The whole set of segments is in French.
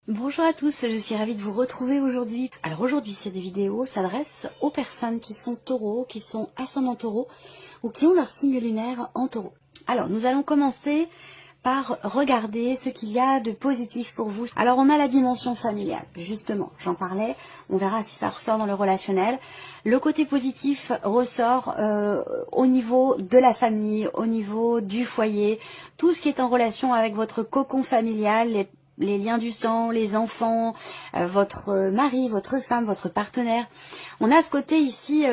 Bonjour à tous, je suis ravie de vous retrouver aujourd'hui. Alors aujourd'hui, cette vidéo s'adresse aux personnes qui sont taureaux, qui sont ascendants taureaux ou qui ont leur signe lunaire en taureau. Alors nous allons commencer par regarder ce qu'il y a de positif pour vous. Alors on a la dimension familiale, justement, j'en parlais, on verra si ça ressort dans le relationnel. Le côté positif ressort au niveau de la famille, au niveau du foyer, tout ce qui est en relation avec votre cocon familial, les liens du sang, les enfants, votre mari, votre femme, votre partenaire. On a ce côté ici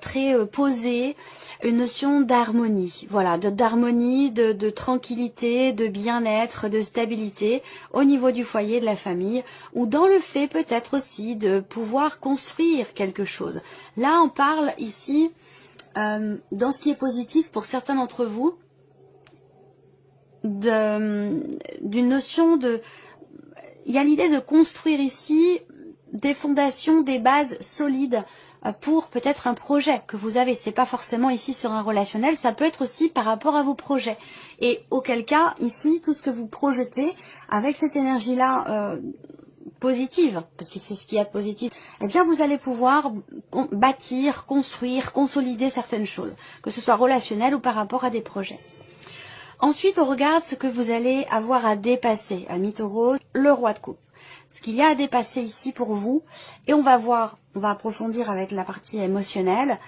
très posé, une notion d'harmonie, voilà, d'harmonie, de tranquillité, de bien-être, de stabilité au niveau du foyer, de la famille, ou dans le fait peut-être aussi de pouvoir construire quelque chose. Là, on parle ici, dans ce qui est positif pour certains d'entre vous, d'une notion de... Il y a l'idée de construire ici des fondations, des bases solides pour peut-être un projet que vous avez. C'est pas forcément ici sur un relationnel, ça peut être aussi par rapport à vos projets. Et auquel cas, ici, tout ce que vous projetez avec cette énergie-là positive, parce que c'est ce qu'il y a de positif, eh bien vous allez pouvoir bâtir, construire, consolider certaines choses, que ce soit relationnel ou par rapport à des projets. Ensuite, on regarde ce que vous allez avoir à dépasser, ami taureau, le roi de coupe. Ce qu'il y a à dépasser ici pour vous, et on va voir, on va approfondir avec la partie émotionnelle,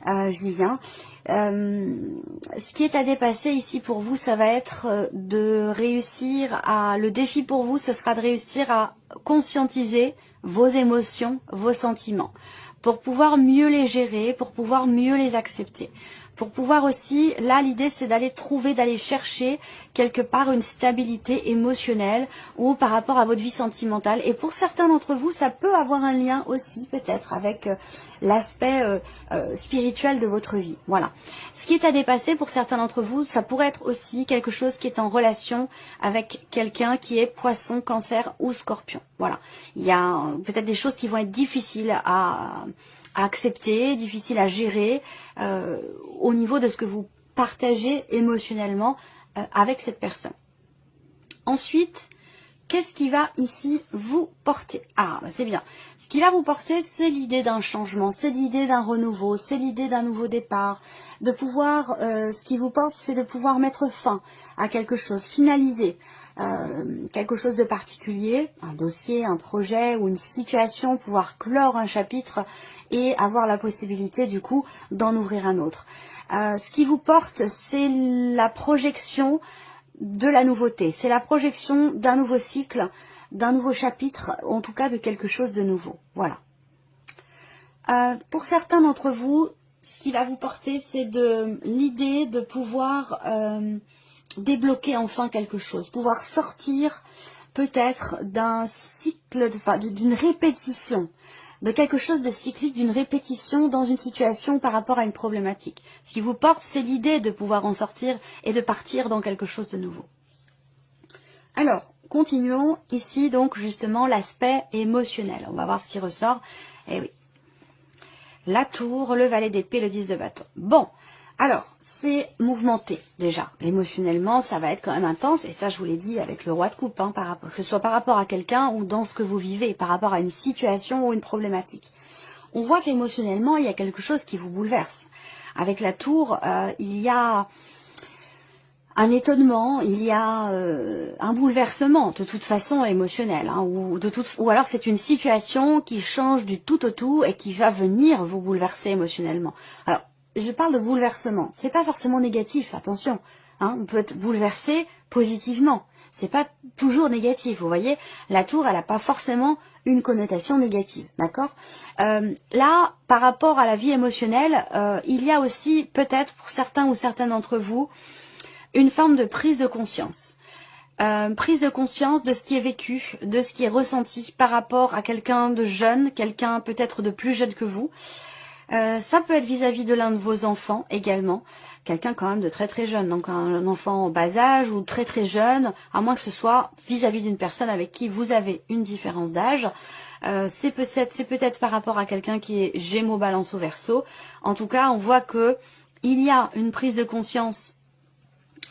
j'y viens. Ce qui est à dépasser ici pour vous, ça va être de réussir à, le défi pour vous, ce sera de réussir à conscientiser vos émotions, vos sentiments, pour pouvoir mieux les gérer, pour pouvoir mieux les accepter. Pour pouvoir aussi, là l'idée c'est d'aller chercher quelque part une stabilité émotionnelle ou par rapport à votre vie sentimentale. Et pour certains d'entre vous, ça peut avoir un lien aussi peut-être avec l'aspect spirituel de votre vie. Voilà. Ce qui est à dépasser pour certains d'entre vous, ça pourrait être aussi quelque chose qui est en relation avec quelqu'un qui est poisson, cancer ou scorpion. Voilà. Il y a peut-être des choses qui vont être difficiles à accepter, difficile à gérer au niveau de ce que vous partagez émotionnellement avec cette personne. Ensuite, qu'est-ce qui va ici vous porter? Ah, bah c'est bien. Ce qui va vous porter, c'est l'idée d'un changement, c'est l'idée d'un renouveau, c'est l'idée d'un nouveau départ, de pouvoir, ce qui vous porte, c'est de pouvoir mettre fin à quelque chose, finaliser quelque chose de particulier, un dossier, un projet ou une situation, pouvoir clore un chapitre et avoir la possibilité du coup d'en ouvrir un autre. Ce qui vous porte, c'est la projection de la nouveauté, c'est la projection d'un nouveau cycle, d'un nouveau chapitre, en tout cas de quelque chose de nouveau. Voilà. Pour certains d'entre vous, ce qui va vous porter, c'est l'idée de pouvoir débloquer enfin quelque chose, pouvoir sortir peut-être d'un cycle, d'une répétition, de quelque chose de cyclique, d'une répétition dans une situation par rapport à une problématique. Ce qui vous porte, c'est l'idée de pouvoir en sortir et de partir dans quelque chose de nouveau. Alors, continuons ici donc justement l'aspect émotionnel. On va voir ce qui ressort. Eh oui. La tour, le valet d'épée, le 10 de bâton. Bon, alors, c'est mouvementé déjà. Émotionnellement, ça va être quand même intense. Et ça, je vous l'ai dit avec le roi de coupe, hein, que ce soit par rapport à quelqu'un ou dans ce que vous vivez, par rapport à une situation ou une problématique. On voit qu'émotionnellement, il y a quelque chose qui vous bouleverse. Avec la tour, il y a un étonnement, il y a un bouleversement de toute façon émotionnel, hein, ou alors c'est une situation qui change du tout au tout et qui va venir vous bouleverser émotionnellement. Alors, je parle de bouleversement, c'est pas forcément négatif, attention, hein, on peut être bouleversé positivement, c'est pas toujours négatif, vous voyez, la tour elle n'a pas forcément une connotation négative, d'accord. Là, par rapport à la vie émotionnelle, il y a aussi peut-être pour certains ou certaines d'entre vous, une forme de prise de conscience. Prise de conscience de ce qui est vécu, de ce qui est ressenti par rapport à quelqu'un de jeune, quelqu'un peut-être de plus jeune que vous. Ça peut être vis-à-vis de l'un de vos enfants également, quelqu'un quand même de très très jeune, donc un enfant en bas âge ou très très jeune, à moins que ce soit vis-à-vis d'une personne avec qui vous avez une différence d'âge. C'est peut-être par rapport à quelqu'un qui est Gémeaux, Balance ou Verseau. En tout cas, on voit que il y a une prise de conscience.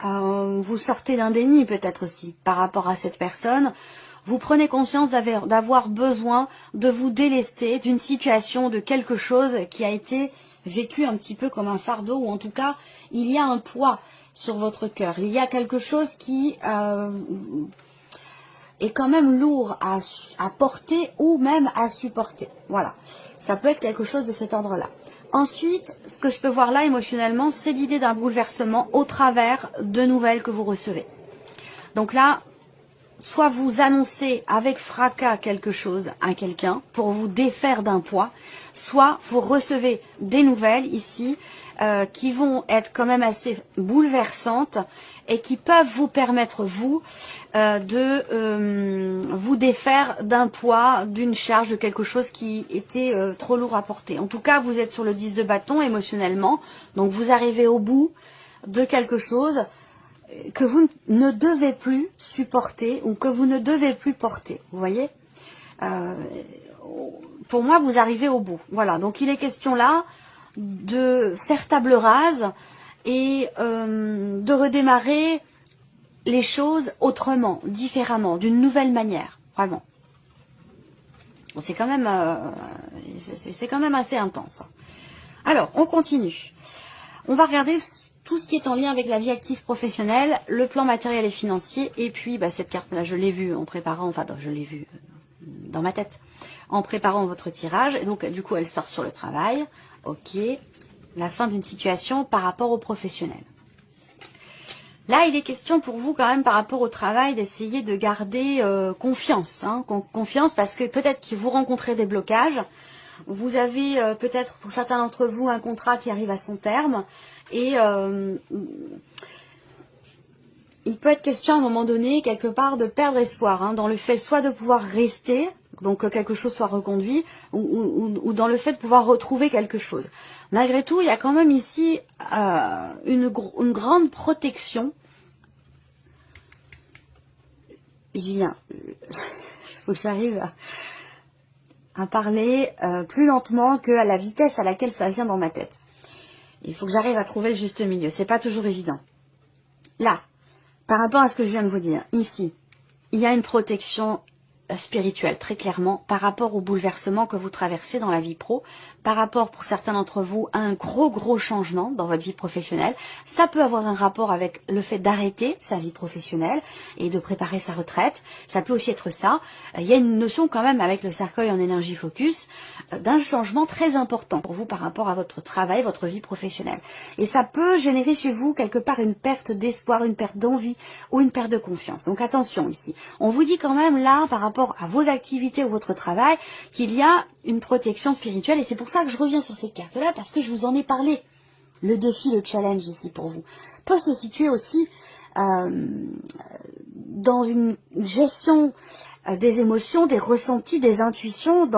Vous sortez d'un déni peut-être aussi par rapport à cette personne, vous prenez conscience d'avoir besoin de vous délester d'une situation, de quelque chose qui a été vécu un petit peu comme un fardeau, ou en tout cas, il y a un poids sur votre cœur. Il y a quelque chose qui est quand même lourd à porter ou même à supporter. Voilà, ça peut être quelque chose de cet ordre-là. Ensuite, ce que je peux voir là émotionnellement, c'est l'idée d'un bouleversement au travers de nouvelles que vous recevez. Donc là, soit vous annoncez avec fracas quelque chose à quelqu'un pour vous défaire d'un poids, soit vous recevez des nouvelles ici qui vont être quand même assez bouleversantes et qui peuvent vous permettre, vous, de vous défaire d'un poids, d'une charge, de quelque chose qui était trop lourd à porter. En tout cas, vous êtes sur le 10 de bâton émotionnellement, donc vous arrivez au bout de quelque chose que vous ne devez plus supporter ou que vous ne devez plus porter. Vous voyez, pour moi, vous arrivez au bout. Voilà, donc il est question là de faire table rase et de redémarrer les choses autrement, différemment, d'une nouvelle manière, vraiment. C'est quand même, c'est quand même assez intense. Alors, on continue. On va regarder tout ce qui est en lien avec la vie active professionnelle, le plan matériel et financier, et puis cette carte-là, je l'ai vue en préparant, enfin je l'ai vue dans ma tête, en préparant votre tirage, et donc du coup elle sort sur le travail, ok, la fin d'une situation par rapport au professionnel. Là, il est question pour vous quand même par rapport au travail d'essayer de garder confiance, confiance parce que peut-être que vous rencontrez des blocages. Vous avez peut-être pour certains d'entre vous un contrat qui arrive à son terme et il peut être question à un moment donné quelque part de perdre espoir dans le fait soit de pouvoir rester, donc que quelque chose soit reconduit, ou dans le fait de pouvoir retrouver quelque chose. Malgré tout, il y a quand même ici une grande protection. J'y viens. Il faut que j'arrive à parler plus lentement qu'à la vitesse à laquelle ça vient dans ma tête. Il faut que j'arrive à trouver le juste milieu. C'est pas toujours évident. Là, par rapport à ce que je viens de vous dire, ici, il y a une protection spirituelle, très clairement, par rapport au bouleversement que vous traversez dans la vie pro, par rapport, pour certains d'entre vous, à un gros changement dans votre vie professionnelle. Ça peut avoir un rapport avec le fait d'arrêter sa vie professionnelle et de préparer sa retraite. Ça peut aussi être ça. Il y a une notion quand même avec le cercueil en énergie focus d'un changement très important pour vous par rapport à votre travail, votre vie professionnelle. Et ça peut générer chez vous quelque part une perte d'espoir, une perte d'envie ou une perte de confiance. Donc attention ici. On vous dit quand même là, par rapport à vos activités ou votre travail, qu'il y a une protection spirituelle. Et c'est pour ça que je reviens sur ces cartes-là, parce que je vous en ai parlé. Le défi, le challenge ici pour vous, peut se situer aussi dans une gestion des émotions, des ressentis, des intuitions.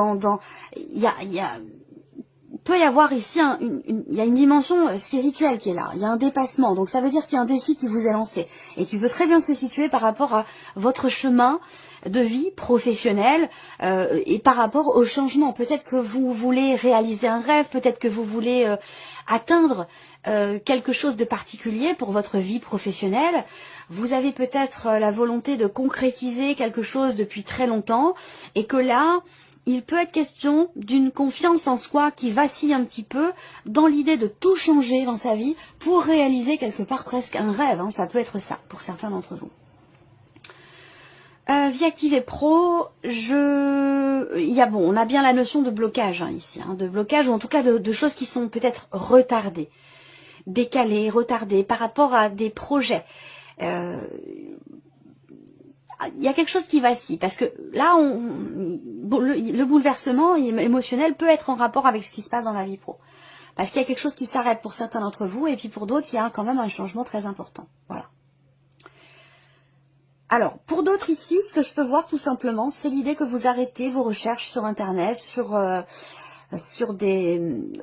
Peut y avoir ici il y a une dimension spirituelle qui est là, il y a un dépassement, donc ça veut dire qu'il y a un défi qui vous est lancé et qui peut très bien se situer par rapport à votre chemin de vie professionnelle et par rapport au changement. Peut-être que vous voulez réaliser un rêve, peut-être que vous voulez atteindre quelque chose de particulier pour votre vie professionnelle. Vous avez peut-être la volonté de concrétiser quelque chose depuis très longtemps et que là, il peut être question d'une confiance en soi qui vacille un petit peu dans l'idée de tout changer dans sa vie pour réaliser quelque part presque un rêve. Ça peut être ça pour certains d'entre vous. Vie active et pro, on a bien la notion de blocage ici, de blocage ou en tout cas de choses qui sont peut-être retardées, décalées, retardées par rapport à des projets. Il y a quelque chose qui vacille, parce que là, le bouleversement émotionnel peut être en rapport avec ce qui se passe dans la vie pro. Parce qu'il y a quelque chose qui s'arrête pour certains d'entre vous, et puis pour d'autres, il y a quand même un changement très important. Voilà. Alors, pour d'autres ici, ce que je peux voir tout simplement, c'est l'idée que vous arrêtez vos recherches sur Internet, sur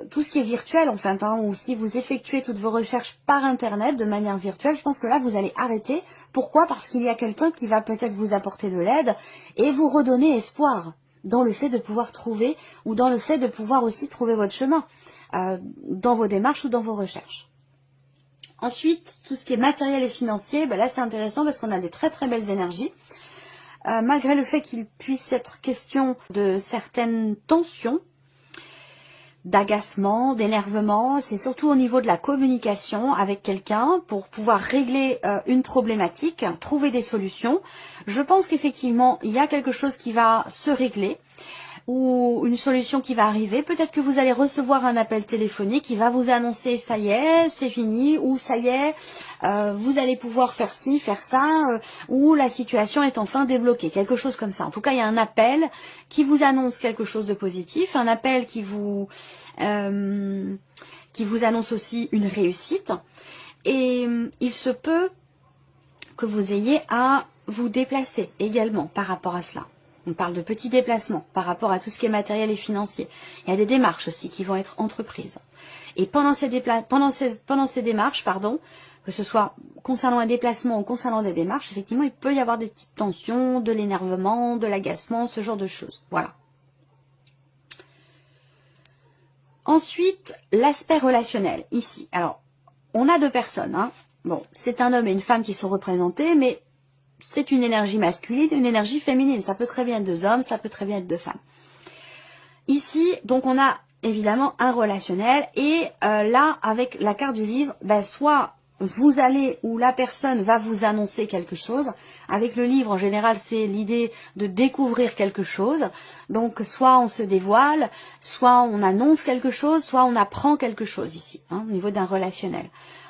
tout ce qui est virtuel en fait, ou si vous effectuez toutes vos recherches par Internet de manière virtuelle, je pense que là vous allez arrêter. Pourquoi? Parce qu'il y a quelqu'un qui va peut-être vous apporter de l'aide et vous redonner espoir dans le fait de pouvoir trouver, ou dans le fait de pouvoir aussi trouver votre chemin dans vos démarches ou dans vos recherches. Ensuite, tout ce qui est matériel et financier, là c'est intéressant parce qu'on a des très très belles énergies. malgré le fait qu'il puisse être question de certaines tensions, d'agacement, d'énervement, c'est surtout au niveau de la communication avec quelqu'un pour pouvoir régler une problématique, trouver des solutions. Je pense qu'effectivement, il y a quelque chose qui va se régler ou une solution qui va arriver. Peut-être que vous allez recevoir un appel téléphonique qui va vous annoncer ça y est, c'est fini, ou ça y est, vous allez pouvoir faire ci, faire ça, ou la situation est enfin débloquée, quelque chose comme ça. En tout cas, il y a un appel qui vous annonce quelque chose de positif, un appel qui vous annonce aussi une réussite. Et il se peut que vous ayez à vous déplacer également par rapport à cela. On parle de petits déplacements par rapport à tout ce qui est matériel et financier. Il y a des démarches aussi qui vont être entreprises. Et pendant ces démarches, que ce soit concernant un déplacement ou concernant des démarches, effectivement, il peut y avoir des petites tensions, de l'énervement, de l'agacement, ce genre de choses. Voilà. Ensuite, l'aspect relationnel, ici. Alors, on a deux personnes. Hein. Bon, c'est un homme et une femme qui sont représentés, mais c'est une énergie masculine, une énergie féminine. Ça peut très bien être deux hommes, ça peut très bien être deux femmes. Ici, donc on a évidemment un relationnel. Et là, avec la carte du livre, ben, soit vous allez ou la personne va vous annoncer quelque chose. Avec le livre, en général, c'est l'idée de découvrir quelque chose. Donc, soit on se dévoile, soit on annonce quelque chose, soit on apprend quelque chose ici, hein, au niveau d'un relationnel.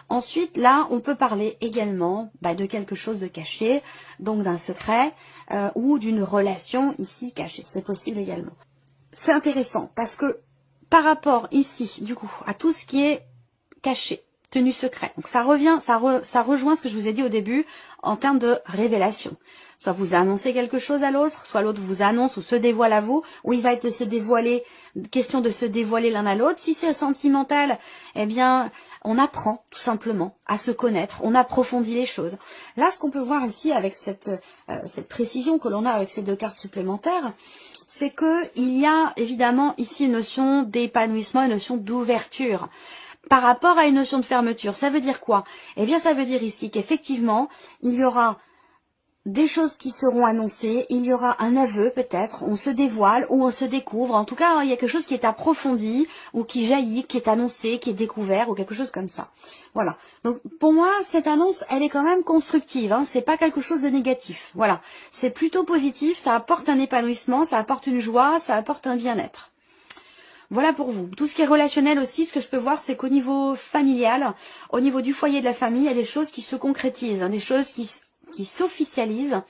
Ensuite, là, on peut parler également de quelque chose de caché, donc d'un secret ou d'une relation ici cachée. C'est possible également. C'est intéressant parce que par rapport ici, du coup, à tout ce qui est caché, tenu secret. Donc ça revient, ça rejoint ce que je vous ai dit au début en termes de révélation. Soit vous annoncez quelque chose à l'autre, soit l'autre vous annonce ou se dévoile à vous, ou il va être de se dévoiler, question de se dévoiler l'un à l'autre. Si c'est sentimental, eh bien, on apprend tout simplement à se connaître, on approfondit les choses. Là, ce qu'on peut voir ici avec cette précision que l'on a avec ces deux cartes supplémentaires, c'est que il y a évidemment ici une notion d'épanouissement, une notion d'ouverture. Par rapport à une notion de fermeture, ça veut dire quoi? Eh bien, ça veut dire ici qu'effectivement, il y aura des choses qui seront annoncées, il y aura un aveu peut-être, on se dévoile ou on se découvre. En tout cas, il y a quelque chose qui est approfondi ou qui jaillit, qui est annoncé, qui est découvert ou quelque chose comme ça. Voilà. Donc, pour moi, cette annonce, elle est quand même constructive. Hein. C'est pas quelque chose de négatif. Voilà. C'est plutôt positif. Ça apporte un épanouissement, ça apporte une joie, ça apporte un bien-être. Voilà pour vous. Tout ce qui est relationnel aussi, ce que je peux voir, c'est qu'au niveau familial, au niveau du foyer de la famille, il y a des choses qui se concrétisent, hein, des choses qui s'officialisent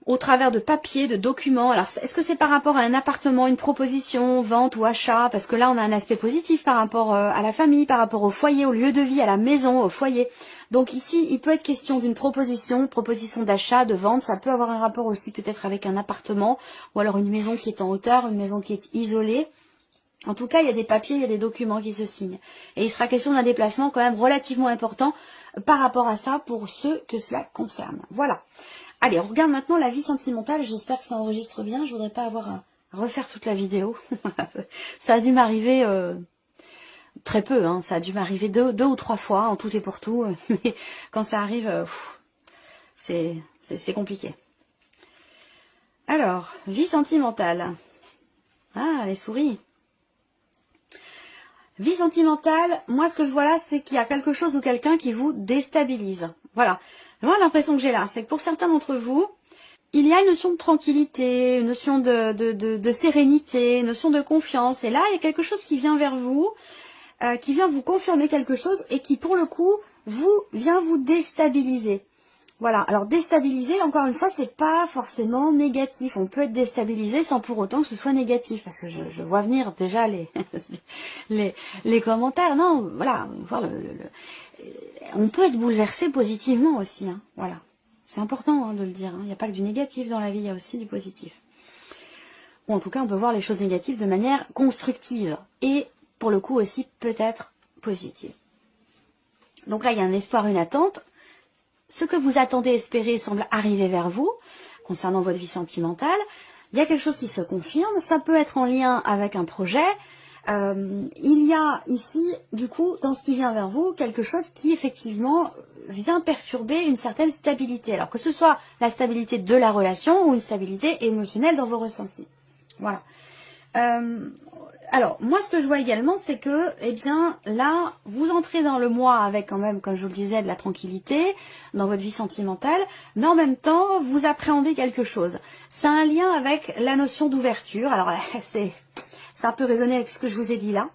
au travers de papiers, de documents. Alors, est-ce que c'est par rapport à un appartement, une proposition, vente ou achat? Parce que là, on a un aspect positif par rapport à la famille, par rapport au foyer, au lieu de vie, à la maison, au foyer. Donc ici, il peut être question d'une proposition d'achat, de vente. Ça peut avoir un rapport aussi peut-être avec un appartement ou alors une maison qui est en hauteur, une maison qui est isolée. En tout cas, il y a des papiers, il y a des documents qui se signent. Et il sera question d'un déplacement quand même relativement important par rapport à ça pour ceux que cela concerne. Voilà. Allez, on regarde maintenant la vie sentimentale. J'espère que ça enregistre bien. Je voudrais pas avoir à refaire toute la vidéo. Ça a dû m'arriver très peu. Hein. Ça a dû m'arriver deux ou trois fois en tout et pour tout. Mais quand ça arrive, c'est compliqué. Alors, vie sentimentale. Ah, les souris. Vie sentimentale, moi ce que je vois là, c'est qu'il y a quelque chose ou quelqu'un qui vous déstabilise. Voilà. Moi l'impression que j'ai là, c'est que pour certains d'entre vous, il y a une notion de tranquillité, une notion de sérénité, une notion de confiance. Et là, il y a quelque chose qui vient vers vous, qui vient vous confirmer quelque chose et qui pour le coup, vient vous déstabiliser. Voilà, alors déstabiliser, encore une fois, c'est pas forcément négatif. On peut être déstabilisé sans pour autant que ce soit négatif. Parce que je vois venir déjà les commentaires. Non, voilà, on peut être bouleversé positivement aussi. Hein, voilà, c'est important de le dire. Hein. Il n'y a pas que du négatif dans la vie, il y a aussi du positif. Ou en tout cas, on peut voir les choses négatives de manière constructive. Et pour le coup aussi, peut-être positive. Donc là, il y a un espoir, une attente. Ce que vous attendez, espérez, semble arriver vers vous, concernant votre vie sentimentale. Il y a quelque chose qui se confirme, ça peut être en lien avec un projet, Il y a ici, du coup, dans ce qui vient vers vous, quelque chose qui effectivement vient perturber une certaine stabilité. Alors que ce soit la stabilité de la relation ou une stabilité émotionnelle dans vos ressentis. Voilà. Alors, moi, ce que je vois également, c'est que, eh bien, là, vous entrez dans le mois avec quand même, comme je vous le disais, de la tranquillité dans votre vie sentimentale, mais en même temps, vous appréhendez quelque chose. C'est un lien avec la notion d'ouverture. Alors, c'est un peu résonné avec ce que je vous ai dit là.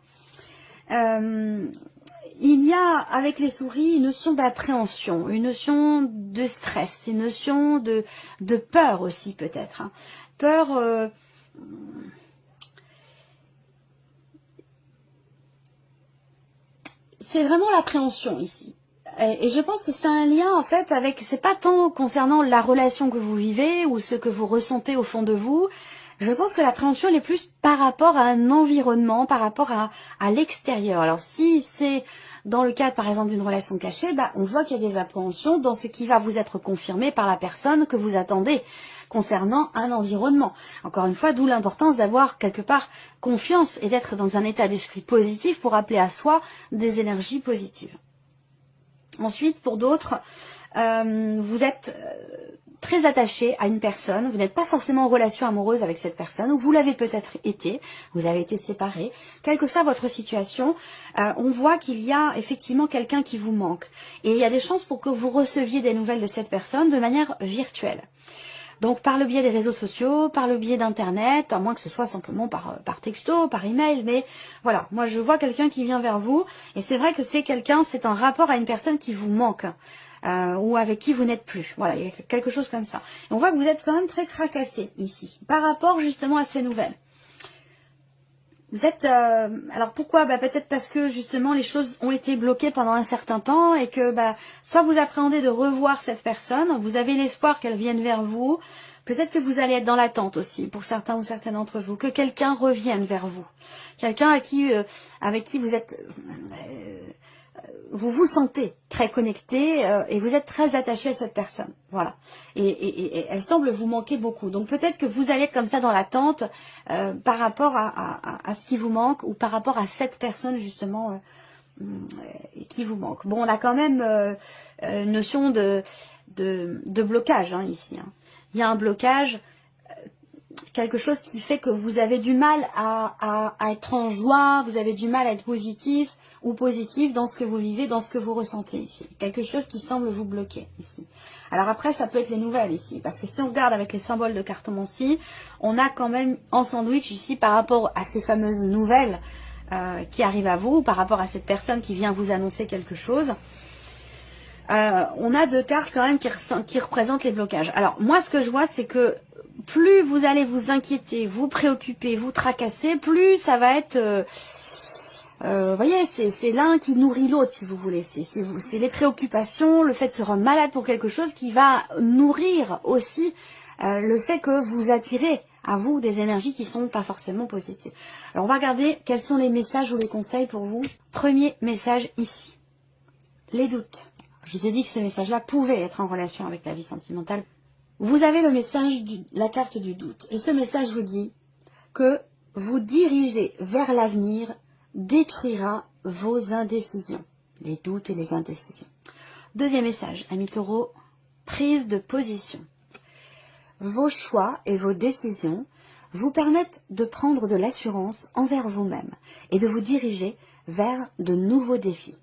Il y a, avec les souris, une notion d'appréhension, une notion de stress, une notion de peur aussi, peut-être. Hein. Peur... c'est vraiment l'appréhension ici. Et je pense que c'est un lien en fait avec, c'est pas tant concernant la relation que vous vivez ou ce que vous ressentez au fond de vous. Je pense que l'appréhension elle est plus par rapport à un environnement, par rapport à l'extérieur. Alors si c'est dans le cadre par exemple d'une relation cachée, bah, on voit qu'il y a des appréhensions dans ce qui va vous être confirmé par la personne que vous attendez concernant un environnement. Encore une fois, d'où l'importance d'avoir quelque part confiance et d'être dans un état d'esprit positif pour appeler à soi des énergies positives. Ensuite, pour d'autres, vous êtes très attaché à une personne, vous n'êtes pas forcément en relation amoureuse avec cette personne, ou vous l'avez peut-être été, vous avez été séparés, quelle que soit votre situation, on voit qu'il y a effectivement quelqu'un qui vous manque. Et il y a des chances pour que vous receviez des nouvelles de cette personne de manière virtuelle. Donc par le biais des réseaux sociaux, par le biais d'internet, à moins que ce soit simplement par texto, par email, mais voilà, moi je vois quelqu'un qui vient vers vous, et c'est vrai que c'est quelqu'un, c'est un rapport à une personne qui vous manque, ou avec qui vous n'êtes plus, voilà, il y a quelque chose comme ça. Et on voit que vous êtes quand même très tracassé ici, par rapport justement à ces nouvelles. Vous êtes... alors pourquoi? Bah, peut-être parce que justement les choses ont été bloquées pendant un certain temps et que bah, soit vous appréhendez de revoir cette personne, vous avez l'espoir qu'elle vienne vers vous, peut-être que vous allez être dans l'attente aussi pour certains ou certaines d'entre vous, que quelqu'un revienne vers vous. Quelqu'un avec qui vous êtes... vous vous sentez très connecté et vous êtes très attaché à cette personne. Voilà. Et elle semble vous manquer beaucoup. Donc peut-être que vous allez être comme ça dans l'attente par rapport à ce qui vous manque ou par rapport à cette personne justement qui vous manque. Bon, on a quand même une notion de blocage hein, ici. Hein. Il y a un blocage, quelque chose qui fait que vous avez du mal à être en joie, vous avez du mal à être positif ou positif dans ce que vous vivez, dans ce que vous ressentez ici. Quelque chose qui semble vous bloquer ici. Alors après, ça peut être les nouvelles ici, parce que si on regarde avec les symboles de cartomancie, on a quand même en sandwich ici par rapport à ces fameuses nouvelles qui arrivent à vous, par rapport à cette personne qui vient vous annoncer quelque chose. On a deux cartes quand même qui représentent les blocages. Alors moi, ce que je vois, c'est que plus vous allez vous inquiéter, vous préoccuper, vous tracasser, plus ça va être... vous voyez, c'est l'un qui nourrit l'autre, si vous voulez. C'est les préoccupations, le fait de se rendre malade pour quelque chose qui va nourrir aussi le fait que vous attirez à vous des énergies qui sont pas forcément positives. Alors on va regarder quels sont les messages ou les conseils pour vous. Premier message ici, les doutes. Je vous ai dit que ces messages-là pouvaient être en relation avec la vie sentimentale. Vous avez le message, la carte du doute. Et ce message vous dit que vous dirigez vers l'avenir détruira vos indécisions, les doutes et les indécisions. Deuxième message, amis taureaux, prise de position. Vos choix et vos décisions vous permettent de prendre de l'assurance envers vous-même et de vous diriger vers de nouveaux défis.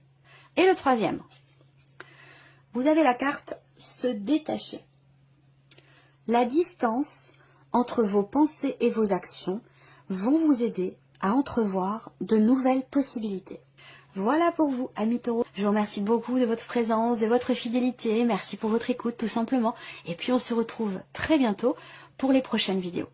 Et le troisième, vous avez la carte se détacher. La distance entre vos pensées et vos actions vont vous aider à entrevoir de nouvelles possibilités. Voilà pour vous, amis taureaux. Je vous remercie beaucoup de votre présence, de votre fidélité. Merci pour votre écoute, tout simplement. Et puis, on se retrouve très bientôt pour les prochaines vidéos.